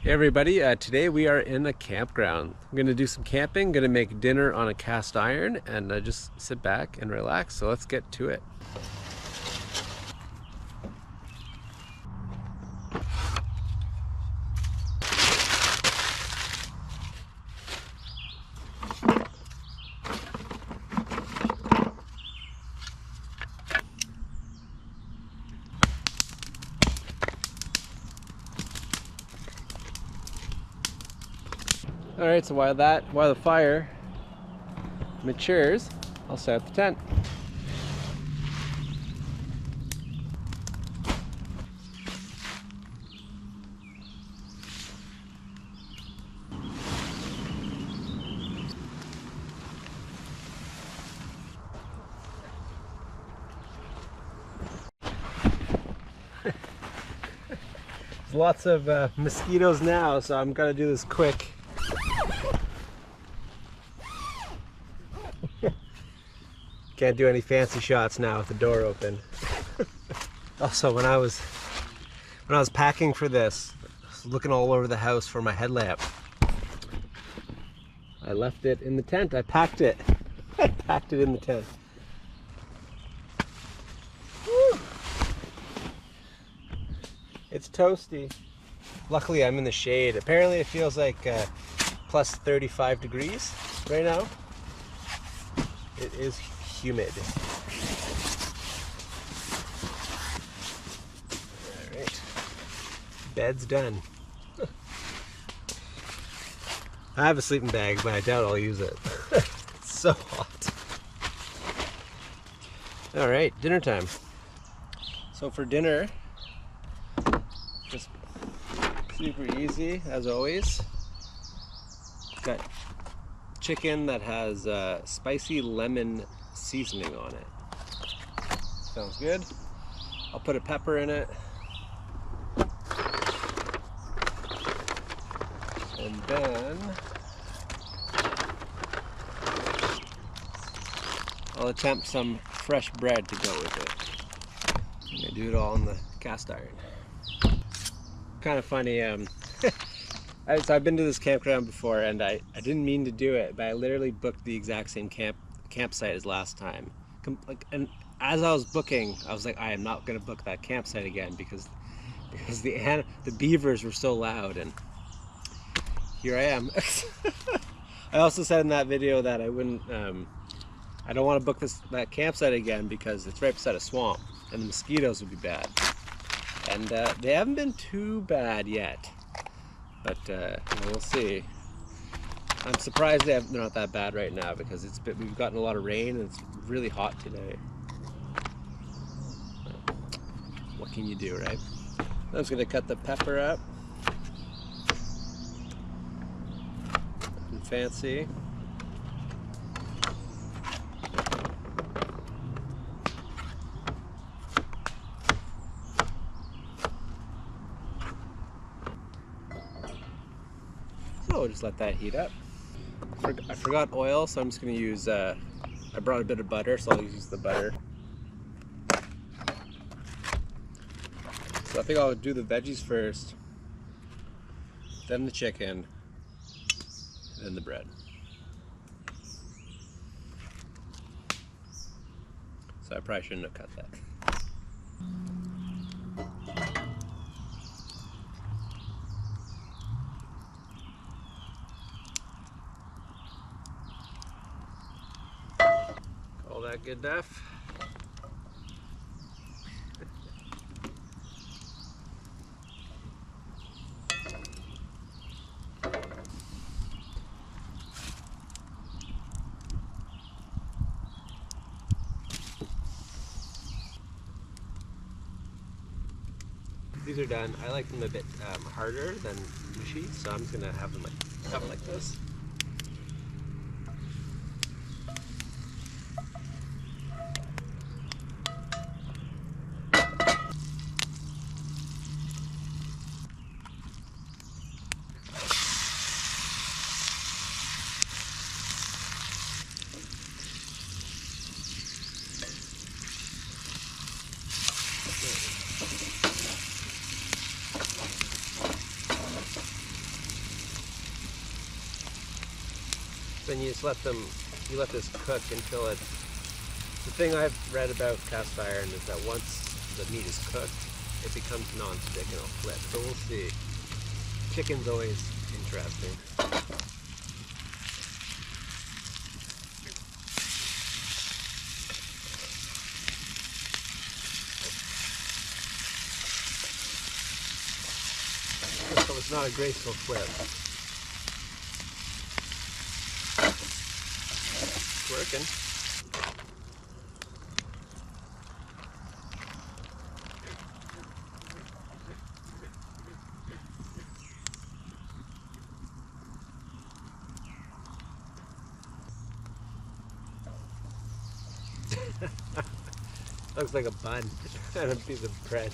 Hey everybody, today we are in a campground. I'm gonna do some camping, gonna make dinner on a cast iron and just sit back and relax. So let's get to it. All right, so while the fire matures, I'll set up the tent. There's lots of mosquitoes now, so I'm gonna do this quick. Can't do any fancy shots now with the door open. Also, when I was packing for this, I was looking all over the house for my headlamp. I left it in the tent. I packed it. I packed it in the tent. Woo. It's toasty. Luckily, I'm in the shade. Apparently, it feels like plus 35 degrees right now. It is humid. All right, bed's done. I have a sleeping bag, but I doubt I'll use it. It's so hot. All right, dinner time. So for dinner, just super easy as always. Got chicken that has spicy lemon seasoning on it. Sounds good. I'll put a pepper in it. And then I'll attempt some fresh bread to go with it. I'm gonna do it all in the cast iron. Kind of funny, so I've been to this campground before and I didn't mean to do it, but I literally booked the exact same campsite as last time. And as I was booking, I was like, I am not gonna book that campsite again because the beavers were so loud, and here I am. I also said in that video that I wouldn't, I don't want to book that campsite again because it's right beside a swamp and the mosquitoes would be bad. And they haven't been too bad yet, but we'll see. I'm surprised they're not that bad right now because we've gotten a lot of rain and it's really hot today. What can you do, right? I'm just gonna cut the pepper up. Nothing fancy. So just let that heat up. I forgot oil, so I'm just gonna use, I brought a bit of butter, so I'll use the butter. So I think I'll do the veggies first, then the chicken, then the bread. So I probably shouldn't have cut that. All that good enough? These are done. I like them a bit harder than mushy, so I'm just gonna have them like this. then you just let this cook until it, the thing I've read about cast iron is that once the meat is cooked, it becomes non-stick and it'll flip. So we'll see. Chicken's always interesting. So it's not a graceful flip. It's working. Looks like a bun and a piece of bread.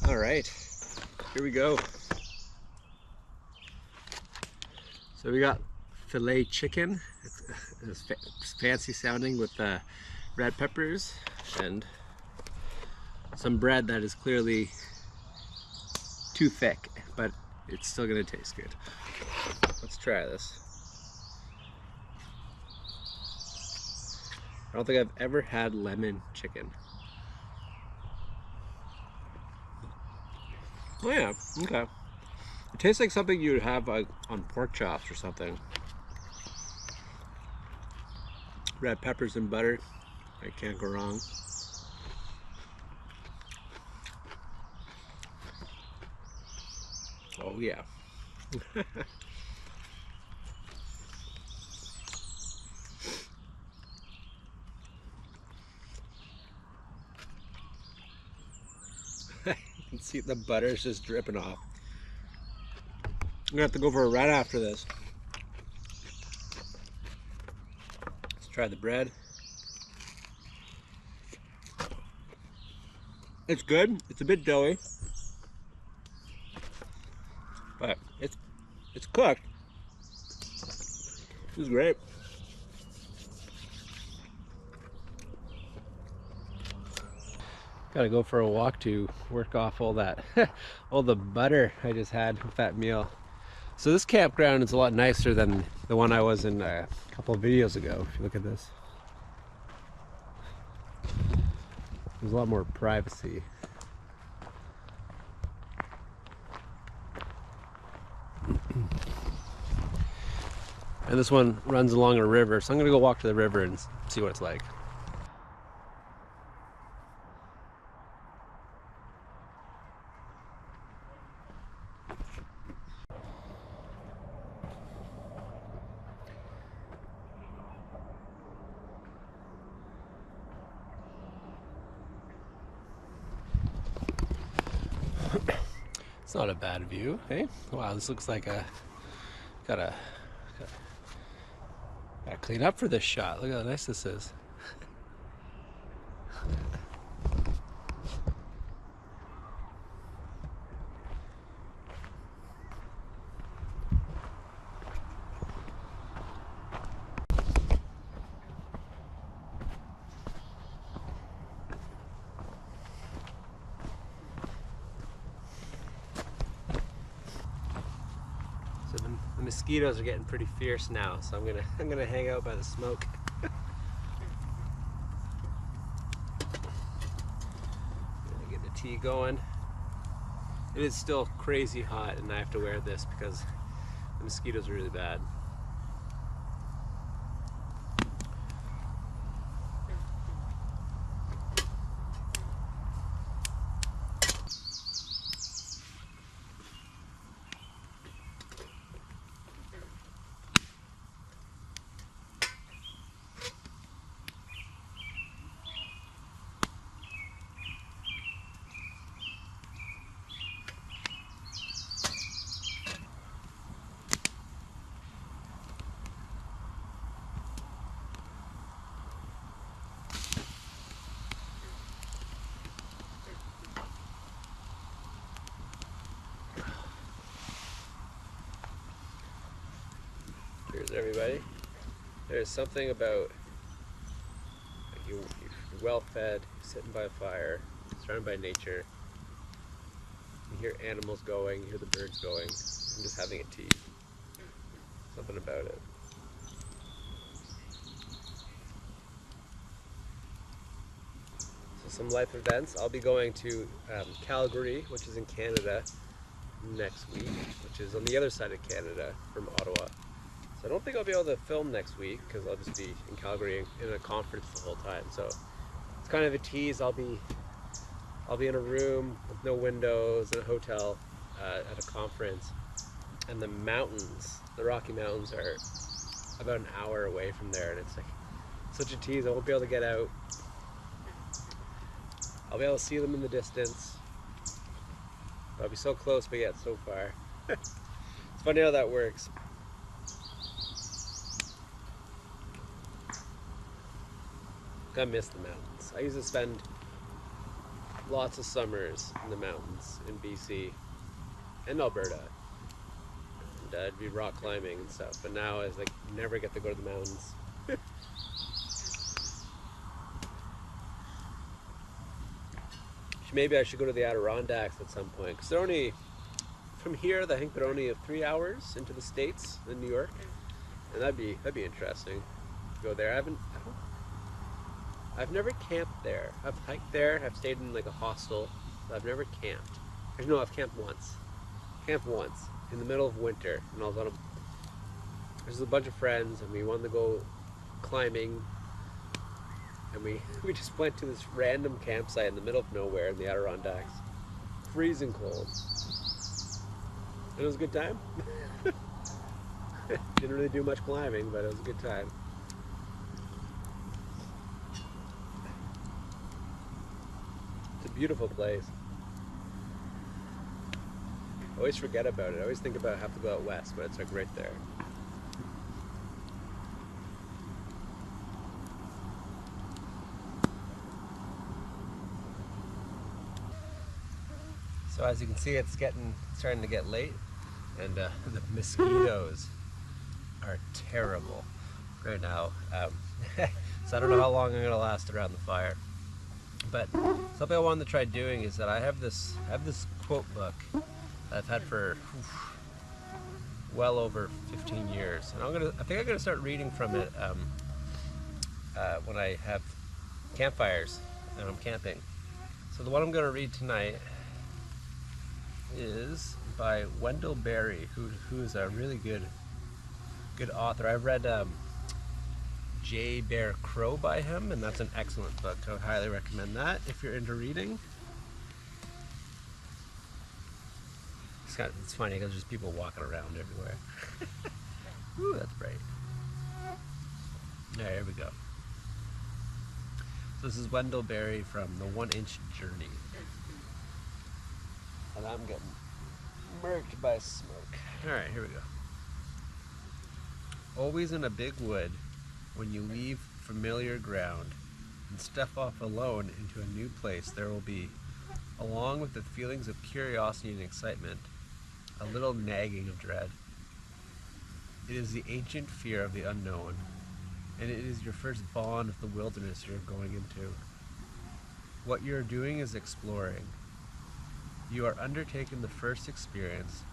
All right, here we go. So we got filet chicken. It's fancy sounding with red peppers and some bread that is clearly too thick, but it's still gonna taste good. Let's try this. I don't think I've ever had lemon chicken. Oh yeah, okay. It tastes like something you would have like on pork chops or something. Red peppers and butter, I can't go wrong. Oh yeah. You can see the butter's just dripping off. I'm gonna have to go for it right after this. Let's try the bread. It's good. It's a bit doughy, but it's cooked. This is great. Gotta go for a walk to work off all that, all the butter I just had with that meal. So this campground is a lot nicer than the one I was in a couple of videos ago. If you look at this, there's a lot more privacy. And this one runs along a river, so I'm gonna go walk to the river and see what it's like. It's not a bad view, hey? Wow, this looks like a gotta clean up for this shot. Look how nice this is. So the mosquitoes are getting pretty fierce now, so I'm gonna hang out by the smoke. Gonna get the tea going. It is still crazy hot, and I have to wear this because the mosquitoes are really bad. Cheers, everybody. There's something about like you're well fed, sitting by a fire, surrounded by nature. You hear animals going, you hear the birds going. I'm just having a tea. Something about it. So some life events. I'll be going to Calgary, which is in Canada, next week, which is on the other side of Canada from Ottawa. So I don't think I'll be able to film next week because I'll just be in Calgary in a conference the whole time. So it's kind of a tease. I'll be in a room with no windows in a hotel at a conference, and the mountains, the Rocky Mountains, are about an hour away from there, and it's like such a tease. I won't be able to get out. I'll be able to see them in the distance. I'll be so close, but yet so far. It's funny how that works. I miss the mountains. I used to spend lots of summers in the mountains in BC and Alberta, and I'd be rock climbing and stuff. But now I like never get to go to the mountains. Maybe I should go to the Adirondacks at some point, because they're only from here. I think they're only 3 hours into the States in New York, and that'd be interesting to go there. I've never camped there. I've hiked there. I've stayed in like a hostel, but I've never camped. Actually, no, I've camped once. In the middle of winter, and I was on there's a bunch of friends, and we wanted to go climbing. And we just went to this random campsite in the middle of nowhere in the Adirondacks. Freezing cold. And it was a good time. Didn't really do much climbing, but it was a good time. It's a beautiful place. I always forget about it. I always think about I have to go out west, but it's like right there. So as you can see, it's starting to get late, and the mosquitoes are terrible right now. So I don't know how long I'm gonna last around the fire. But something I wanted to try doing is that I have this quote book that I've had for well over 15 years, and I think I'm gonna start reading from it when I have campfires and I'm camping. So the one I'm gonna read tonight is by Wendell Berry, who is a really good author. I've read J. Bear Crow by him, and that's an excellent book. I would highly recommend that if you're into reading. It's funny because there's people walking around everywhere. Ooh, that's bright. There, here we go. So this is Wendell Berry from The 1-Inch Journey. And I'm getting murked by smoke. Alright, here we go. Always in a big wood, when you leave familiar ground and step off alone into a new place, there will be, along with the feelings of curiosity and excitement, a little nagging of dread. It is the ancient fear of the unknown, and it is your first bond with the wilderness you're going into. What you're doing is exploring. You are undertaking the first experience,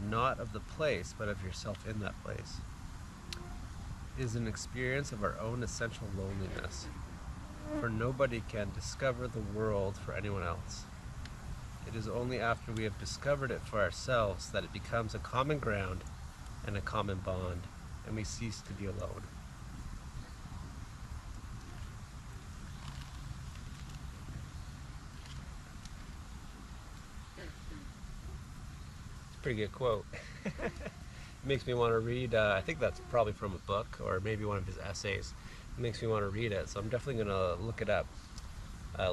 not of the place, but of yourself in that place. It is an experience of our own essential loneliness, for nobody can discover the world for anyone else. It is only after we have discovered it for ourselves that it becomes a common ground and a common bond, and we cease to be alone. Pretty good quote. It makes me want to read, I think that's probably from a book or maybe one of his essays. It makes me want to read it, so I'm definitely going to look it up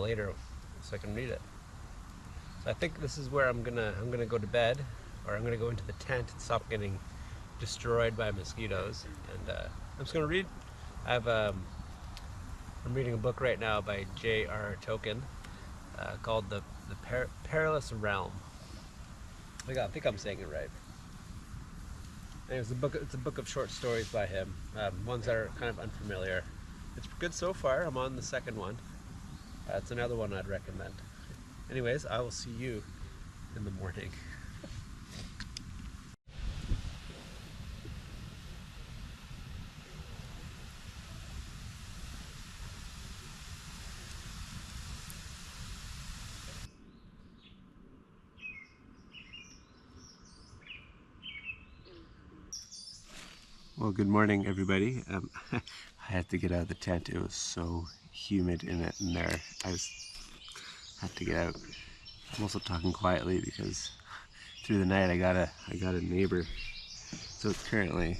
later so I can read it. So I think this is where I'm gonna go to bed, or I'm gonna go into the tent and stop getting destroyed by mosquitoes. And I'm just gonna read. I'm reading a book right now by J.R. Tolkien called The Perilous Realm. I think I'm saying it right. Anyways, it's a book of short stories by him, ones that are kind of unfamiliar. It's good so far. I'm on the second one. It's another one I'd recommend. Anyways, I will see you in the morning. Well, good morning, everybody. I had to get out of the tent. It was so humid in there. I just had to get out. I'm also talking quietly because through the night I got a neighbor. So it's currently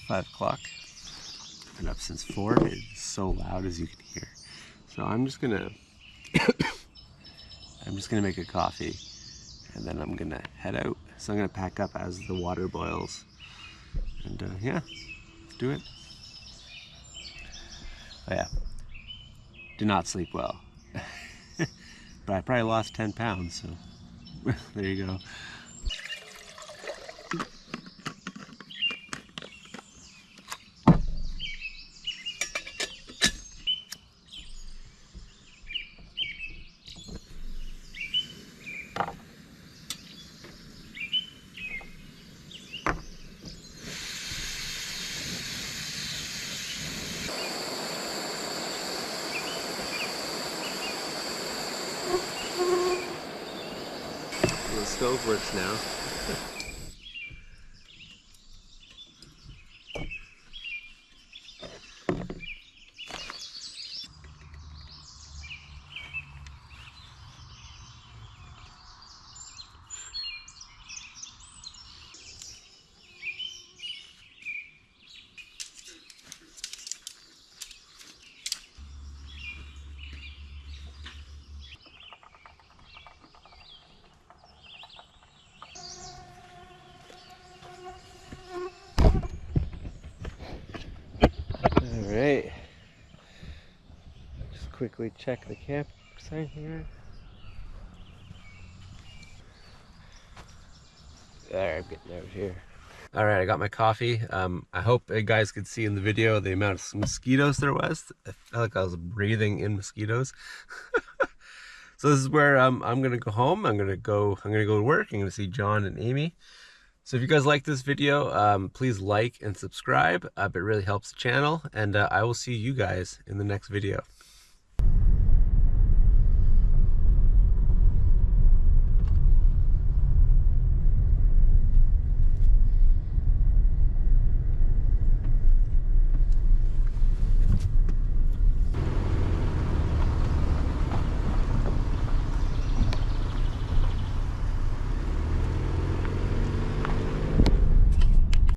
5 o'clock. I've been up since 4. It's so loud, as you can hear. So I'm just gonna make a coffee and then I'm gonna head out. So I'm gonna pack up as the water boils. And yeah, let's do it. Oh yeah, did not sleep well. But I probably lost 10 pounds, so there you go. The stove works now. Alright. Just quickly check the campsite here. There, I'm getting out here. Alright, I got my coffee. I hope you guys could see in the video the amount of mosquitoes there was. I felt like I was breathing in mosquitoes. So this is where I'm gonna go home. I'm gonna go to work. I'm gonna see John and Amy. So if you guys like this video, please like and subscribe. It really helps the channel, and I will see you guys in the next video.